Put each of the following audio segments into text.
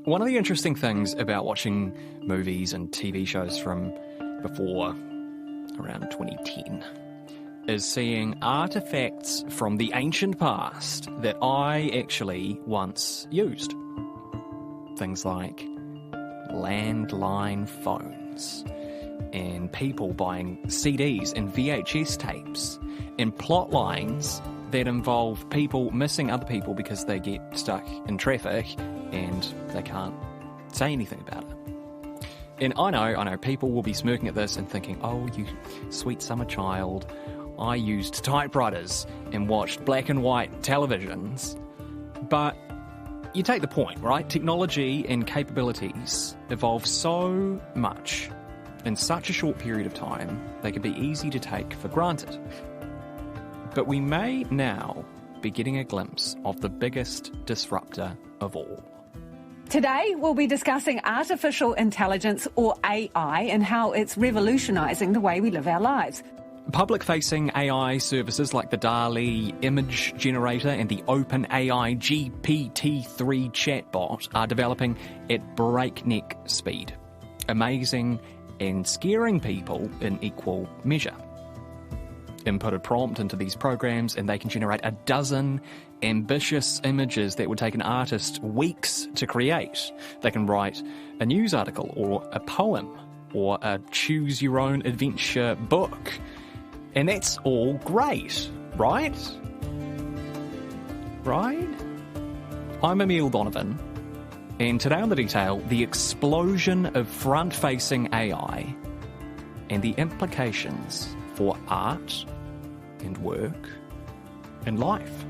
One of the interesting things about watching movies and TV shows from before around 2010 is seeing artefacts from the ancient past that I actually once used. Things like landline phones and people buying CDs and VHS tapes and plot lines that involve people missing other people because they get stuck in traffic and they can't say anything about it. And I know people will be smirking at this and thinking, oh, you sweet summer child, I used typewriters and watched black and white televisions. But you take the point, right? Technology and capabilities evolve so much in such a short period of time, they can be easy to take for granted. But we may now be getting a glimpse of the biggest disruptor of all. Today, we'll be discussing artificial intelligence, or AI, and how it's revolutionising the way we live our lives. Public-facing AI services like the DALL-E image generator and the OpenAI GPT-3 chatbot are developing at breakneck speed, amazing and scaring people in equal measure. Input a prompt into these programs and they can generate a dozen ambitious images that would take an artist weeks to create. They can write a news article or a poem or a choose-your-own-adventure book. And that's all great, right? Right? I'm Emile Donovan, and today on The Detail, the explosion of front-facing AI and the implications for art and work and life.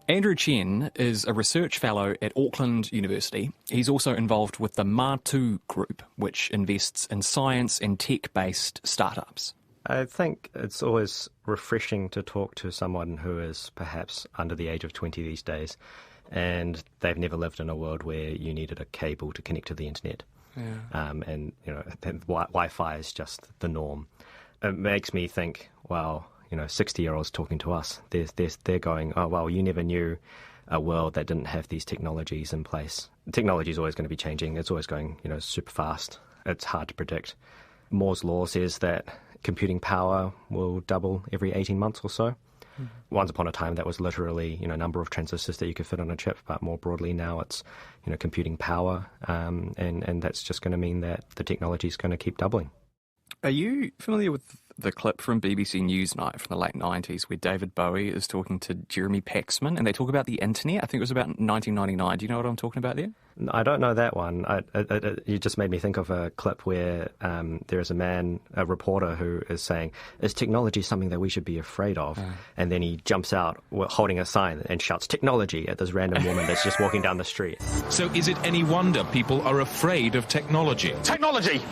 Andrew Chen is a research fellow at Auckland University. He's also involved with the Matu Group, which invests in science and tech-based startups. I think it's always refreshing to talk to someone who is perhaps under the age of 20 these days, and they've never lived in a world where you needed a cable to connect to the internet. Yeah. And Wi-Fi is just the norm. It makes me think, well, 60-year-olds talking to us, they're going, oh, well, you never knew a world that didn't have these technologies in place. Technology is always going to be changing. It's always going, super fast. It's hard to predict. Moore's law says that computing power will double every 18 months or so. Mm-hmm. Once upon a time, that was literally, number of transistors that you could fit on a chip, but more broadly now it's, computing power, and that's just going to mean that the technology is going to keep doubling. Are you familiar with the clip from BBC Newsnight from the late 90s where David Bowie is talking to Jeremy Paxman and they talk about the internet? I think it was about 1999. Do you know what I'm talking about there? I don't know that one. You just made me think of a clip where there is a reporter who is saying, is technology something that we should be afraid of? And then he jumps out holding a sign and shouts technology at this random woman that's just walking down the street. So is it any wonder people are afraid of technology? Technology!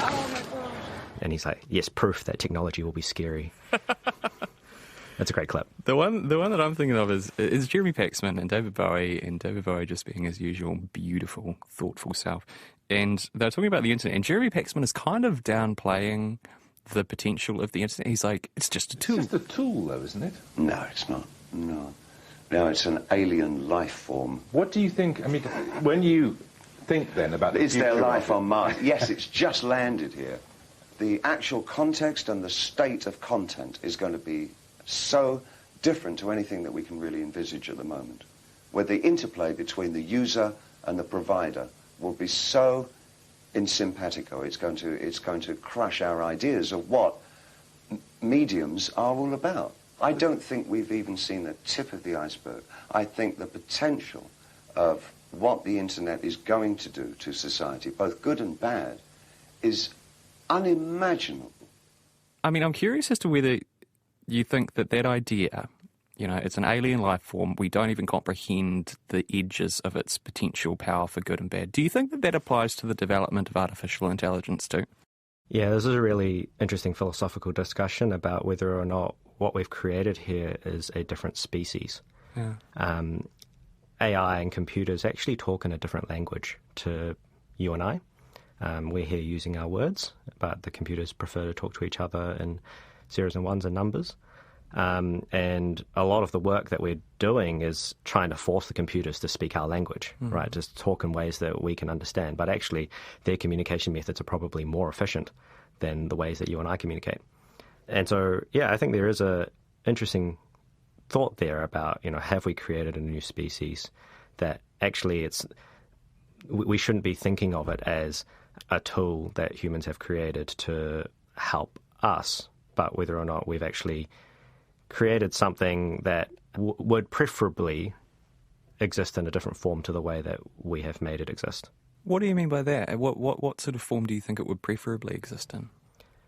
And he's like, yes, proof that technology will be scary. That's a great clip. The one that I'm thinking of is Jeremy Paxman and David Bowie just being his usual beautiful, thoughtful self. And they're talking about the internet, and Jeremy Paxman is kind of downplaying the potential of the internet. He's like, it's just a tool. It's just a tool, though, isn't it? No, it's not. No, it's an alien life form. What do you think, when you think then about the Is there life on Mars? Yes, it's just landed here. The actual context and the state of content is going to be so different to anything that we can really envisage at the moment, where the interplay between the user and the provider will be so in simpatico. It's going to crush our ideas of what mediums are all about. I don't think we've even seen the tip of the iceberg. I think the potential of what the internet is going to do to society, both good and bad, is unimaginable. I'm curious as to whether you think that idea, it's an alien life form, we don't even comprehend the edges of its potential power for good and bad. Do you think that applies to the development of artificial intelligence too? Yeah, this is a really interesting philosophical discussion about whether or not what we've created here is a different species. Yeah. AI and computers actually talk in a different language to you and I. We're here using our words, but the computers prefer to talk to each other in zeros and ones and numbers. And a lot of the work that we're doing is trying to force the computers to speak our language, right? Just talk in ways that we can understand. But actually, their communication methods are probably more efficient than the ways that you and I communicate. And so, yeah, I think there is a interesting thought there about, have we created a new species that actually we shouldn't be thinking of it as a tool that humans have created to help us, but whether or not we've actually created something that would preferably exist in a different form to the way that we have made it exist. What do you mean by that? What sort of form do you think it would preferably exist in?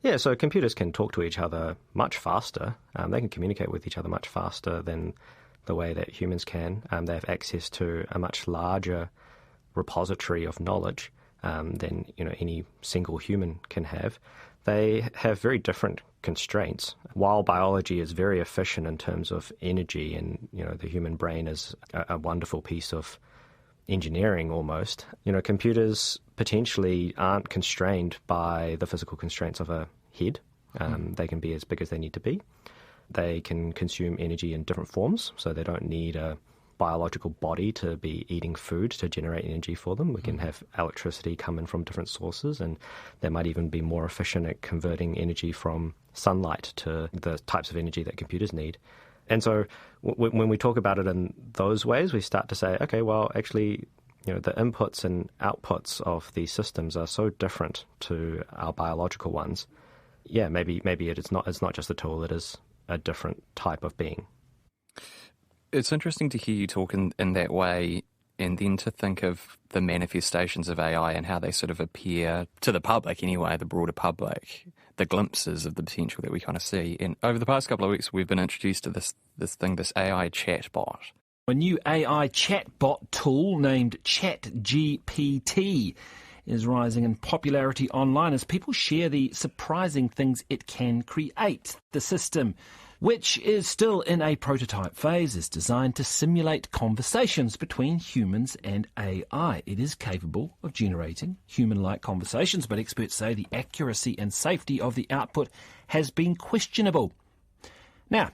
Yeah, so computers can talk to each other much faster. They can communicate with each other much faster than the way that humans can. They have access to a much larger repository of knowledge than any single human can have. They have very different constraints. While biology is very efficient in terms of energy, and the human brain is a wonderful piece of engineering almost, computers potentially aren't constrained by the physical constraints of a head. They can be as big as they need to be. They can consume energy in different forms, so they don't need a biological body to be eating food to generate energy for them. We can have electricity come in from different sources, and they might even be more efficient at converting energy from sunlight to the types of energy that computers need. And so when we talk about it in those ways, we start to say, okay, well, actually, the inputs and outputs of these systems are so different to our biological ones. Yeah, maybe it's not just a tool, it is a different type of being. It's interesting to hear you talk in that way, and then to think of the manifestations of AI and how they sort of appear to the public anyway, the broader public, the glimpses of the potential that we kind of see. And over the past couple of weeks, we've been introduced to this AI chatbot. A new AI chatbot tool named ChatGPT is rising in popularity online as people share the surprising things it can create. The system, which is still in a prototype phase, is designed to simulate conversations between humans and AI. It is capable of generating human-like conversations, but experts say the accuracy and safety of the output has been questionable. Now,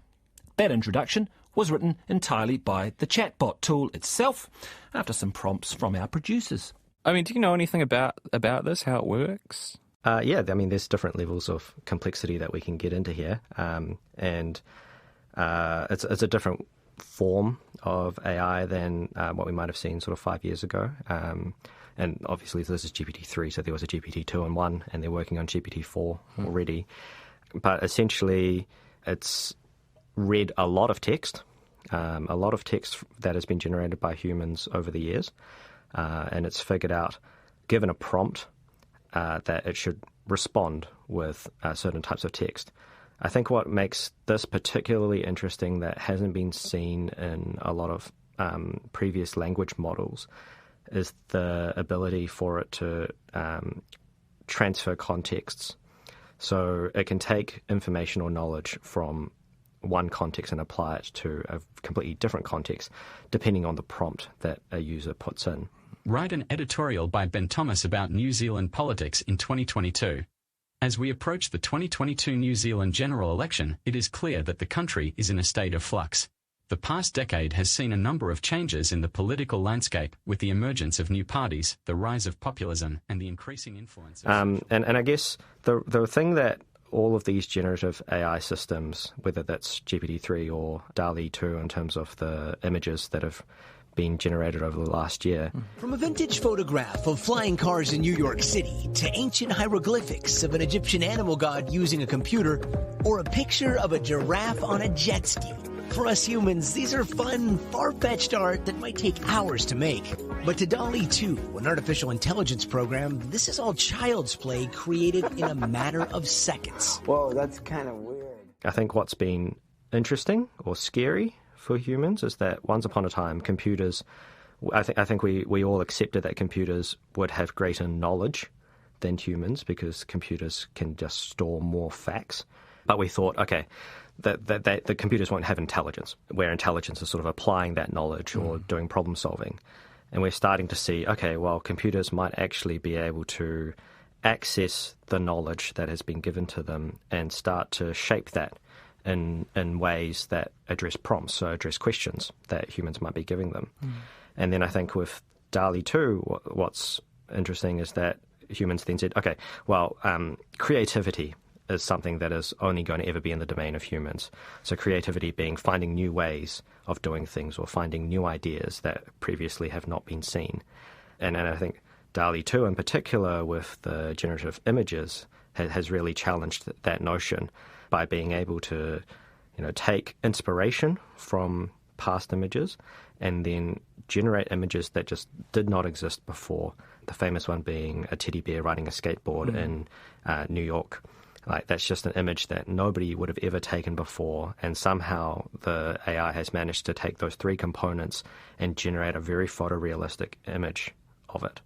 that introduction was written entirely by the chatbot tool itself, after some prompts from our producers. I mean, do you know anything about this, how it works? Yeah, I mean, there's different levels of complexity that we can get into here, and it's a different form of AI than what we might have seen sort of 5 years ago. And obviously this is GPT-3, so there was a GPT-2 and 1, and they're working on GPT-4 already. But essentially, it's read a lot of text that has been generated by humans over the years, and it's figured out, given a prompt, that it should respond with certain types of text. I think what makes this particularly interesting that hasn't been seen in a lot of previous language models is the ability for it to transfer contexts. So it can take information or knowledge from one context and apply it to a completely different context, depending on the prompt that a user puts in. Write an editorial by Ben Thomas about New Zealand politics in 2022. As we approach the 2022 New Zealand general election, it is clear that the country is in a state of flux. The past decade has seen a number of changes in the political landscape, with the emergence of new parties, the rise of populism, and the increasing influence of and I guess the thing that all of these generative AI systems, whether that's GPT-3 or DALL-E 2 in terms of the images that have been generated over the last year. From a vintage photograph of flying cars in New York City to ancient hieroglyphics of an Egyptian animal god using a computer, or a picture of a giraffe on a jet ski. For us humans, these are fun, far-fetched art that might take hours to make. But to DALL-E 2, an artificial intelligence program, this is all child's play created in a matter of seconds. Whoa, that's kind of weird. I think what's been interesting or scary for humans is that once upon a time, computers, I think we all accepted that computers would have greater knowledge than humans because computers can just store more facts. But we thought, okay, that the computers won't have intelligence, where intelligence is sort of applying that knowledge or doing problem solving. And we're starting to see, okay, well, computers might actually be able to access the knowledge that has been given to them and start to shape that in ways that address prompts, so address questions that humans might be giving them. And then I think with DALL-E 2, what's interesting is that humans then said, okay, well, creativity is something that is only going to ever be in the domain of humans. So creativity being finding new ways of doing things or finding new ideas that previously have not been seen. And I think DALL-E 2 in particular with the generative images has really challenged that notion by being able to, take inspiration from past images and then generate images that just did not exist before. The famous one being a teddy bear riding a skateboard in New York. Like, that's just an image that nobody would have ever taken before, and somehow the AI has managed to take those three components and generate a very photorealistic image of it.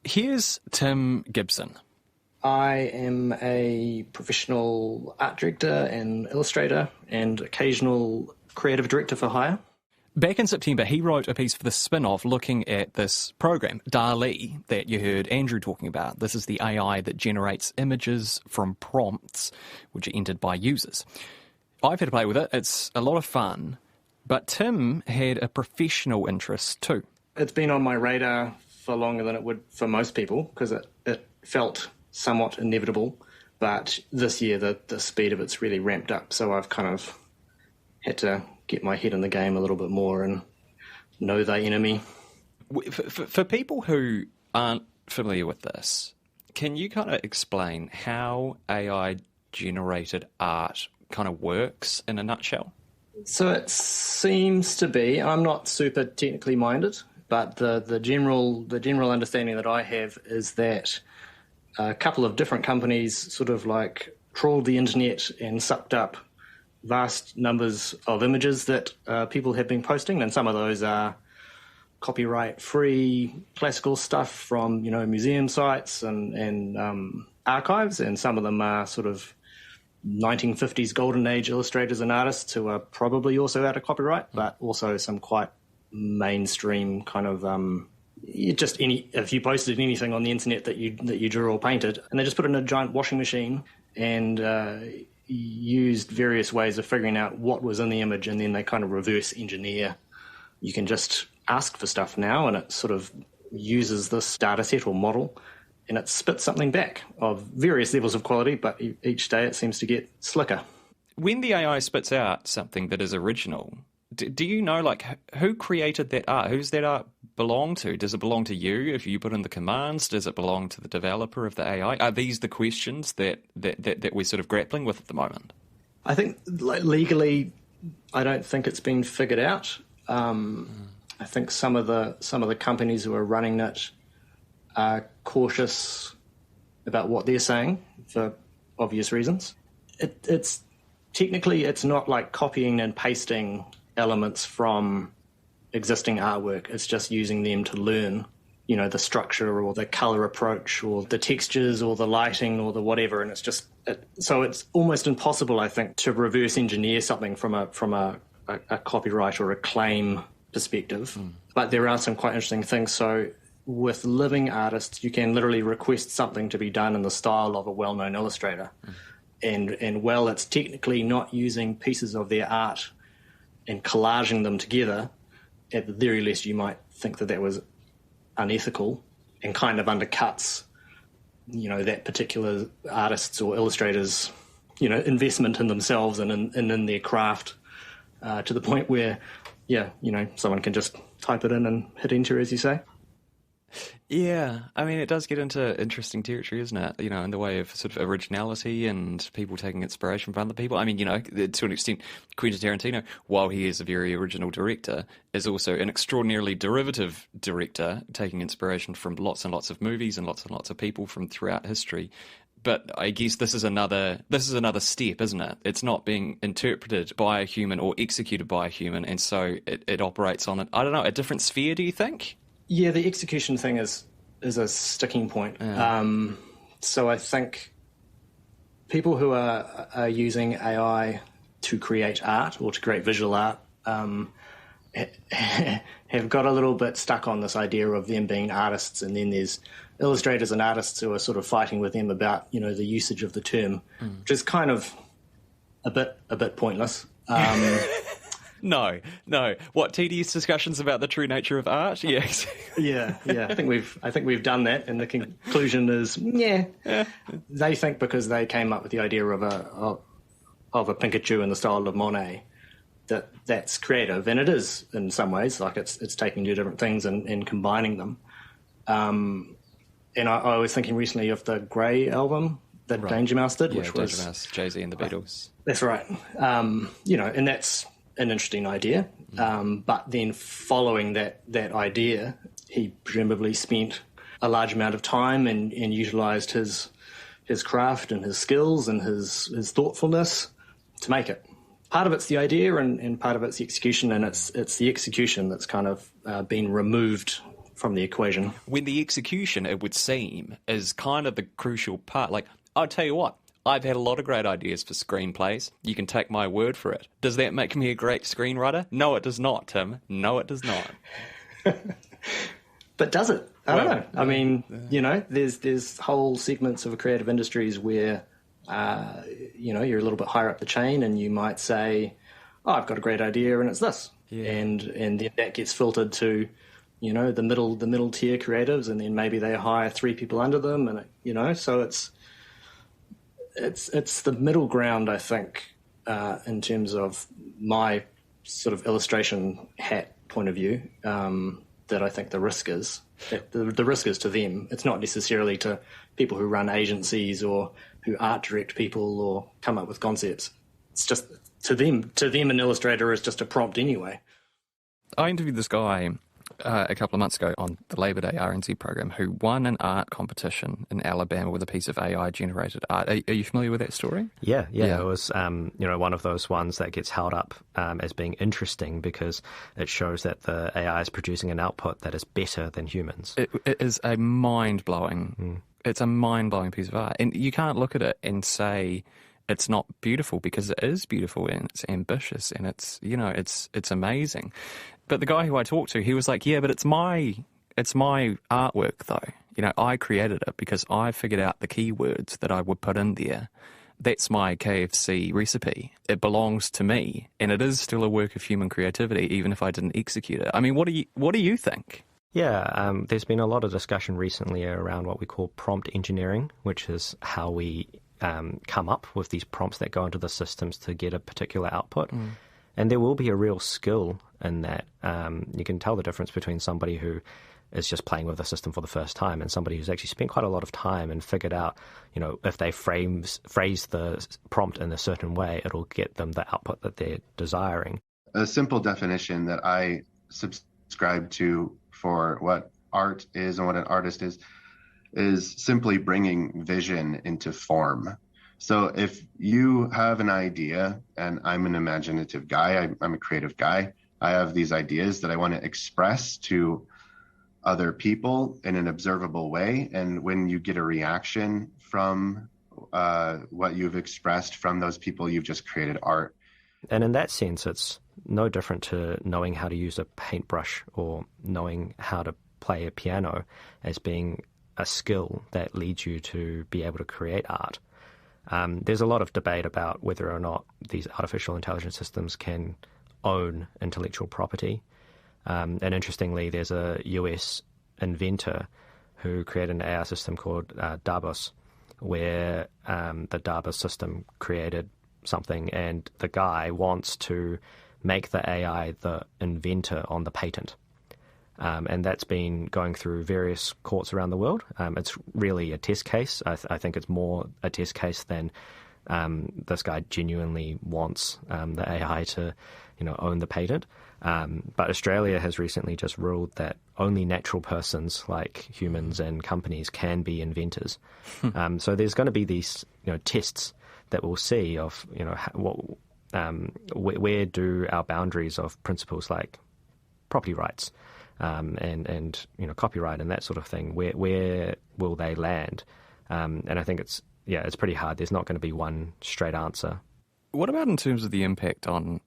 Here's Tim Gibson. I am a professional art director and illustrator and occasional creative director for hire. Back in September, he wrote a piece for the Spin-Off looking at this program, DALL-E, that you heard Andrew talking about. This is the AI that generates images from prompts, which are entered by users. I've had to play with it. It's a lot of fun. But Tim had a professional interest too. It's been on my radar for longer than it would for most people because it felt somewhat inevitable. But this year, the speed of it's really ramped up. So I've kind of had to get my head in the game a little bit more and know thy enemy. For people who aren't familiar with this, can you kind of explain how AI-generated art kind of works in a nutshell? So it seems to be, I'm not super technically minded, but the general understanding that I have is that a couple of different companies sort of like trawled the internet and sucked up vast numbers of images that people have been posting, and some of those are copyright-free classical stuff from museum sites and archives, and some of them are sort of 1950s golden age illustrators and artists who are probably also out of copyright, but also some quite mainstream kind of if you posted anything on the internet that you drew or painted, and they just put it in a giant washing machine and used various ways of figuring out what was in the image, and then they kind of reverse engineer. You can just ask for stuff now, and it sort of uses this data set or model, and it spits something back of various levels of quality, but each day it seems to get slicker. When the AI spits out something that is original, do you know, like, who created that art? Who's that art belong to? Does it belong to you if you put in the commands? Does it belong to the developer of the AI? Are these the questions that we're sort of grappling with at the moment? I think legally, I don't think it's been figured out. I think some of the companies who are running it are cautious about what they're saying for obvious reasons. It's technically, it's not like copying and pasting elements from existing artwork. It's just using them to learn, the structure or the color approach or the textures or the lighting or the whatever. And so it's almost impossible, I think, to reverse engineer something from a copyright or a claim perspective. But there are some quite interesting things. So with living artists, you can literally request something to be done in the style of a well-known illustrator. And while it's technically not using pieces of their art and collaging them together, at the very least you might think that was unethical and kind of undercuts, that particular artist's or illustrator's, investment in themselves and in their craft, to the point where, someone can just type it in and hit enter, as you say. Yeah, I mean, it does get into interesting territory, isn't it? In the way of sort of originality and people taking inspiration from other people. I mean, to an extent, Quentin Tarantino, while he is a very original director, is also an extraordinarily derivative director, taking inspiration from lots and lots of movies and lots of people from throughout history. But I guess this is another step, isn't it? It's not being interpreted by a human or executed by a human, and so it operates on a different sphere, do you think? Yeah, the execution thing is a sticking point. Yeah. So I think people who are using AI to create art or to create visual art have got a little bit stuck on this idea of them being artists, and then there's illustrators and artists who are sort of fighting with them about, the usage of the term, which is kind of a bit pointless. No. What, tedious discussions about the true nature of art? Yes. Yeah. I think we've done that, and the conclusion is, they think because they came up with the idea of a Pikachu in the style of Monet, that's creative, and it is in some ways. Like it's taking two different things and combining them. And I was thinking recently of the Grey album that Danger Mouse did, which was Danger Mouse, Jay-Z and the Beatles. That's right. And that's an interesting idea. But then following that idea, he presumably spent a large amount of time and utilised his craft and his skills and his thoughtfulness to make it. Part of it's the idea and part of it's the execution, and it's the execution that's kind of been removed from the equation. When the execution, it would seem, is kind of the crucial part. Like, I'll tell you what, I've had a lot of great ideas for screenplays. You can take my word for it. Does that make me a great screenwriter? No, it does not, Tim. No, it does not. But does it? I don't know. I mean, there's whole segments of creative industries where, you're a little bit higher up the chain and you might say, oh, I've got a great idea and it's this. Yeah. And then that gets filtered to, the middle tier creatives, and then maybe they hire 3 people under them, and so it's the middle ground, I think, in terms of my sort of illustration hat point of view, that I think the risk is. The risk is to them. It's not necessarily to people who run agencies or who art direct people or come up with concepts. It's just to them. To them, an illustrator is just a prompt anyway. I interviewed this guy a couple of months ago on the Labor Day RNZ program who won an art competition in Alabama with a piece of AI-generated art. Are you familiar with that story? Yeah. It was one of those ones that gets held up as being interesting because it shows that the AI is producing an output that is better than humans. It is a mind-blowing. It's a mind-blowing piece of art, and you can't look at it and say it's not beautiful, because it is beautiful and it's ambitious and it's amazing. But the guy who I talked to, he was like, yeah, but it's my artwork though. I created it because I figured out the keywords that I would put in there. That's my KFC recipe. It belongs to me, and it is still a work of human creativity, even if I didn't execute it. I mean, what do you think? Yeah, there's been a lot of discussion recently around what we call prompt engineering, which is how we come up with these prompts that go into the systems to get a particular output. And there will be a real skill in that. You can tell the difference between somebody who is just playing with the system for the first time and somebody who's actually spent quite a lot of time and figured out, if they phrase the prompt in a certain way, it'll get them the output that they're desiring. A simple definition that I subscribe to for what art is and what an artist is simply bringing vision into form. So if you have an idea, and I'm an imaginative guy, I'm a creative guy, I have these ideas that I want to express to other people in an observable way. And when you get a reaction from what you've expressed from those people, you've just created art. And in that sense, it's no different to knowing how to use a paintbrush or knowing how to play a piano as being a skill that leads you to be able to create art. There's a lot of debate about whether or not these artificial intelligence systems can own intellectual property. And interestingly, there's a US inventor who created an AI system called Davos, where the Davos system created something, and the guy wants to make the AI the inventor on the patent. And that's been going through various courts around the world. It's really a test case. I think it's more a test case than this guy genuinely wants the AI to, own the patent. But Australia has recently just ruled that only natural persons like humans and companies can be inventors. So there's going to be these, tests that we'll see of, where do our boundaries of principles like property rights and copyright and that sort of thing, where will they land? And I think it's pretty hard. There's not going to be one straight answer. What about in terms of the impact on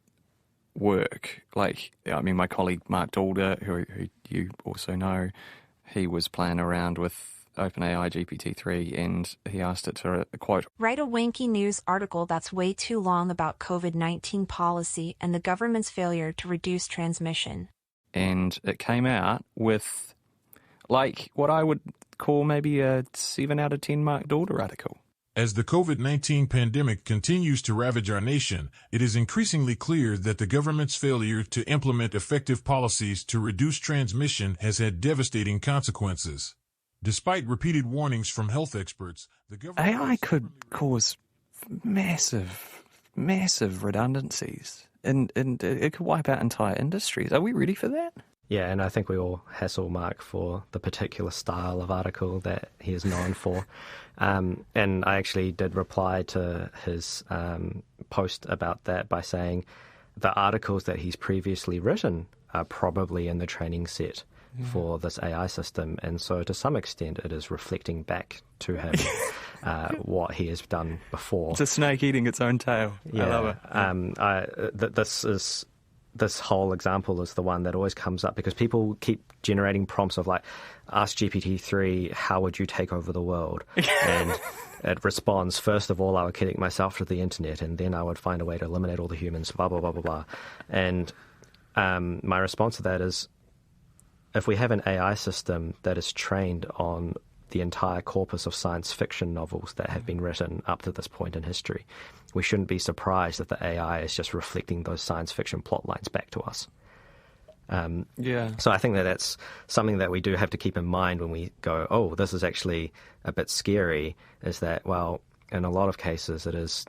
work? My colleague Mark Dalder, who you also know, he was playing around with OpenAI GPT-3, and he asked it to quote, "Write a wanky news article that's way too long about COVID-19 policy and the government's failure to reduce transmission." And it came out with, like, what I would call maybe a 7 out of 10 marked order article. As the COVID-19 pandemic continues to ravage our nation, it is increasingly clear that the government's failure to implement effective policies to reduce transmission has had devastating consequences. Despite repeated warnings from health experts, the government... AI could cause massive redundancies, and it could wipe out entire industries. Are we ready for that? Yeah, and I think we all hassle Mark for the particular style of article that he is known for. And I actually did reply to his post about that by saying the articles that he's previously written are probably in the training set for this AI system. And so to some extent it is reflecting back to him what he has done before. It's a snake eating its own tail. Yeah, I love it. This whole example is the one that always comes up because people keep generating prompts of like, ask GPT-3, how would you take over the world? And it responds, first of all, I would connect myself to the internet, and then I would find a way to eliminate all the humans, blah, blah, blah, blah, blah. And my response to that is, if we have an AI system that is trained on the entire corpus of science fiction novels that have been written up to this point in history, we shouldn't be surprised that the AI is just reflecting those science fiction plot lines back to us. So I think that that's something that we do have to keep in mind when we go, oh, this is actually a bit scary, is that, well, in a lot of cases it is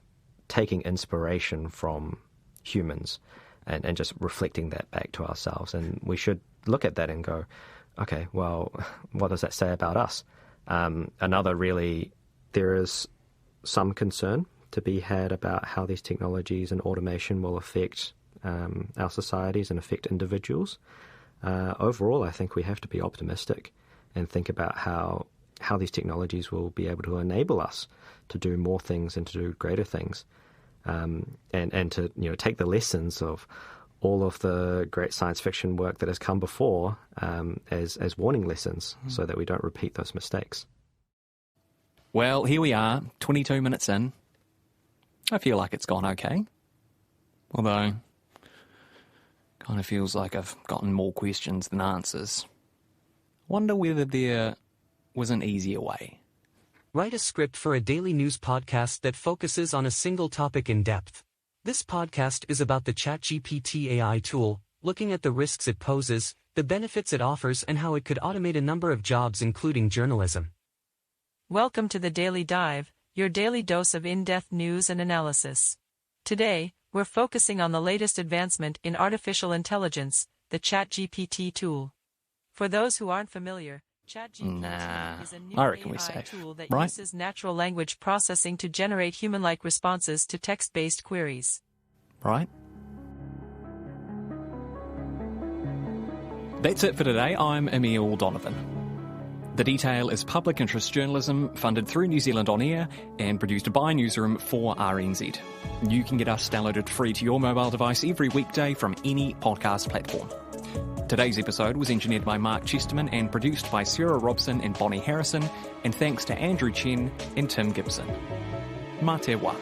taking inspiration from humans and just reflecting that back to ourselves. And we should look at that and go, okay, well, what does that say about us? There is some concern to be had about how these technologies and automation will affect our societies and affect individuals. Overall, I think we have to be optimistic and think about how these technologies will be able to enable us to do more things and to do greater things, and to take the lessons of all of the great science fiction work that has come before as warning lessons, so that we don't repeat those mistakes. Well, here we are, 22 minutes in. I feel like it's gone okay. Although, kind of feels like I've gotten more questions than answers. Wonder whether there was an easier way. Write a script for a daily news podcast that focuses on a single topic in depth. This podcast is about the ChatGPT AI tool, looking at the risks it poses, the benefits it offers, and how it could automate a number of jobs, including journalism. Welcome to the Daily Dive, your daily dose of in-depth news and analysis. Today, we're focusing on the latest advancement in artificial intelligence, the ChatGPT tool. For those who aren't familiar, ChatGPT is a new AI tool that uses natural language processing to generate human-like responses to text-based queries. Right? That's it for today. I'm Emil Donovan. The Detail is public interest journalism funded through New Zealand On Air and produced by Newsroom for RNZ. You can get us downloaded free to your mobile device every weekday from any podcast platform. Today's episode was engineered by Mark Chesterman and produced by Sarah Robson and Bonnie Harrison, and thanks to Andrew Chen and Tim Gibson. Mā te wā.